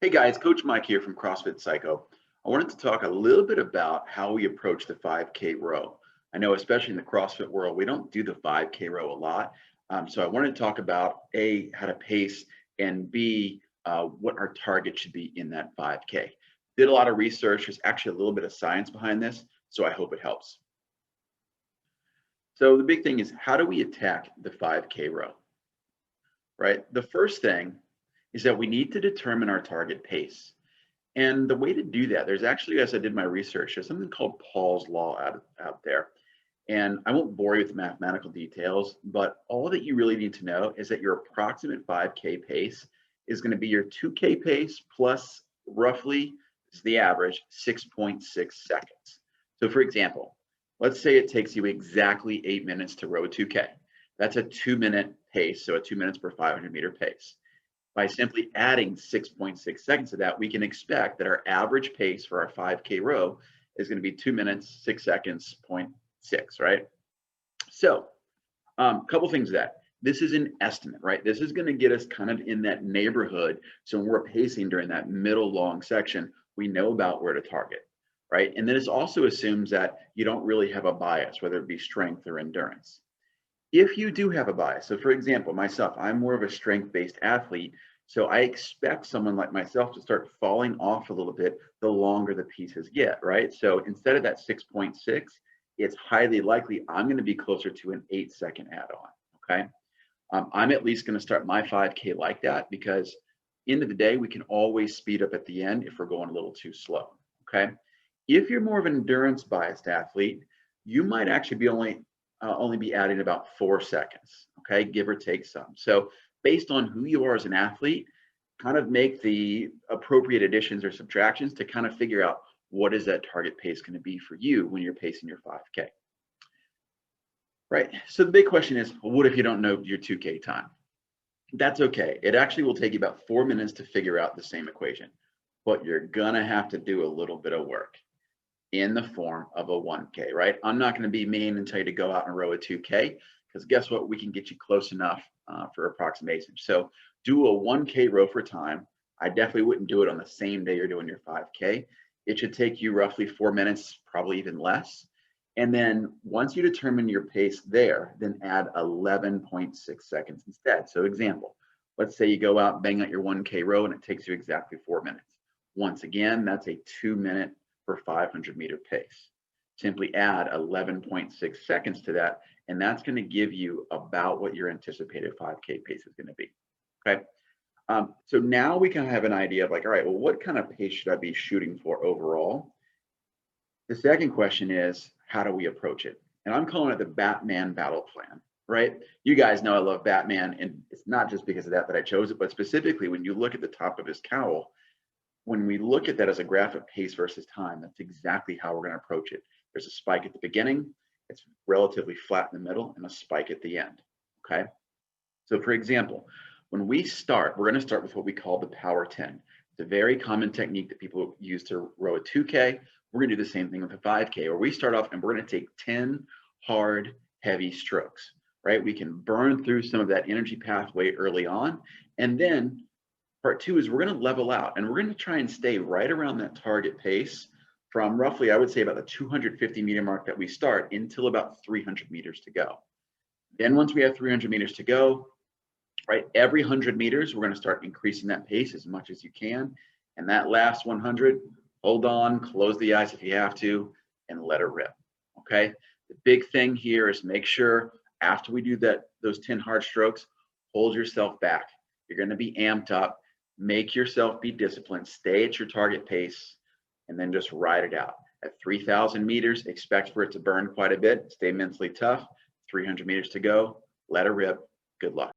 Hey guys, Coach Mike here from CrossFit SciCoh. I wanted to talk a little bit about how we approach the 5K row. I know, especially in the CrossFit world, we don't do the 5K row a lot. So I wanted to talk about A, how to pace, and B, what our target should be in that 5K. Did a lot of research. There's actually a little bit of science behind this, so I hope it helps. So the big thing is, how do we attack the 5K row, right? The first thing is that we need to determine our target pace. And the way to do that, there's actually, as I did my research, there's something called Paul's Law out there. And I won't bore you with the mathematical details, but all that you really need to know is that your approximate 5K pace is going to be your 2K pace plus roughly, this is the average, 6.6 seconds. So for example, let's say it takes you exactly 8 minutes to row 2K. That's a 2-minute pace, so a 2 minutes per 500-meter pace. By simply adding 6.6 seconds to that, we can expect that our average pace for our 5K row is going to be 2 minutes, 6 seconds, 0.6, right? So a couple things that. This is an estimate, right? This is going to get us kind of in that neighborhood. So when we're pacing during that middle long section, we know about where to target, right? And then this also assumes that you don't really have a bias, whether it be strength or endurance. If you do have a bias, so for example, myself, I'm more of a strength-based athlete, so I expect someone like myself to start falling off a little bit the longer the pieces get, right? So instead of that 6.6, it's highly likely I'm going to be closer to an 8-second add-on, okay? I'm at least going to start my 5K like that because end of the day, we can always speed up at the end if we're going a little too slow, okay? If you're more of an endurance-biased athlete, you might actually be only be adding about 4 seconds, okay, give or take some. So based on who you are as an athlete, kind of make the appropriate additions or subtractions to kind of figure out what is that target pace going to be for you when you're pacing your 5K. Right, so the big question is, well, what if you don't know your 2K time? That's okay. It actually will take you about 4 minutes to figure out the same equation, but you're gonna have to do a little bit of work in the form of a 1K, right? I'm not going to be mean and tell you to go out and row a 2K because guess what? We can get you close enough for approximation. So do a 1K row for time. I definitely wouldn't do it on the same day you're doing your 5K. It should take you roughly 4 minutes, probably even less. And then once you determine your pace there, then add 11.6 seconds instead. So example, let's say you go out, bang out your 1K row and it takes you exactly 4 minutes. Once again, that's a 2-minute per 500-meter pace. Simply add 11.6 seconds to that, and that's going to give you about what your anticipated 5K pace is going to be. Okay. So now we can have an idea of like, all right, well, what kind of pace should I be shooting for overall? The second question is, how do we approach it? And I'm calling it the Batman battle plan, right? You guys know I love Batman, and it's not just because of that I chose it, but specifically when you look at the top of his cowl, when we look at that as a graph of pace versus time, that's exactly how we're going to approach it. There's a spike at the beginning, it's relatively flat in the middle, and a spike at the end, okay? So for example, when we start, we're going to start with what we call the power 10. It's a very common technique that people use to row a 2K. We're going to do the same thing with a 5K, where we start off and we're going to take 10 hard, heavy strokes, right? We can burn through some of that energy pathway early on, and then part two is we're going to level out and we're going to try and stay right around that target pace from roughly, I would say, about the 250 meter mark that we start until about 300 meters to go. Then once we have 300 meters to go, right, every 100 meters, we're going to start increasing that pace as much as you can. And that last 100, hold on, close the eyes if you have to, and let it rip, okay? The big thing here is make sure after we do those 10 hard strokes, hold yourself back. You're going to be amped up. Make yourself be disciplined, stay at your target pace, and then just ride it out. At 3,000 meters, expect for it to burn quite a bit. Stay mentally tough. 300 meters to go, let it rip. Good luck.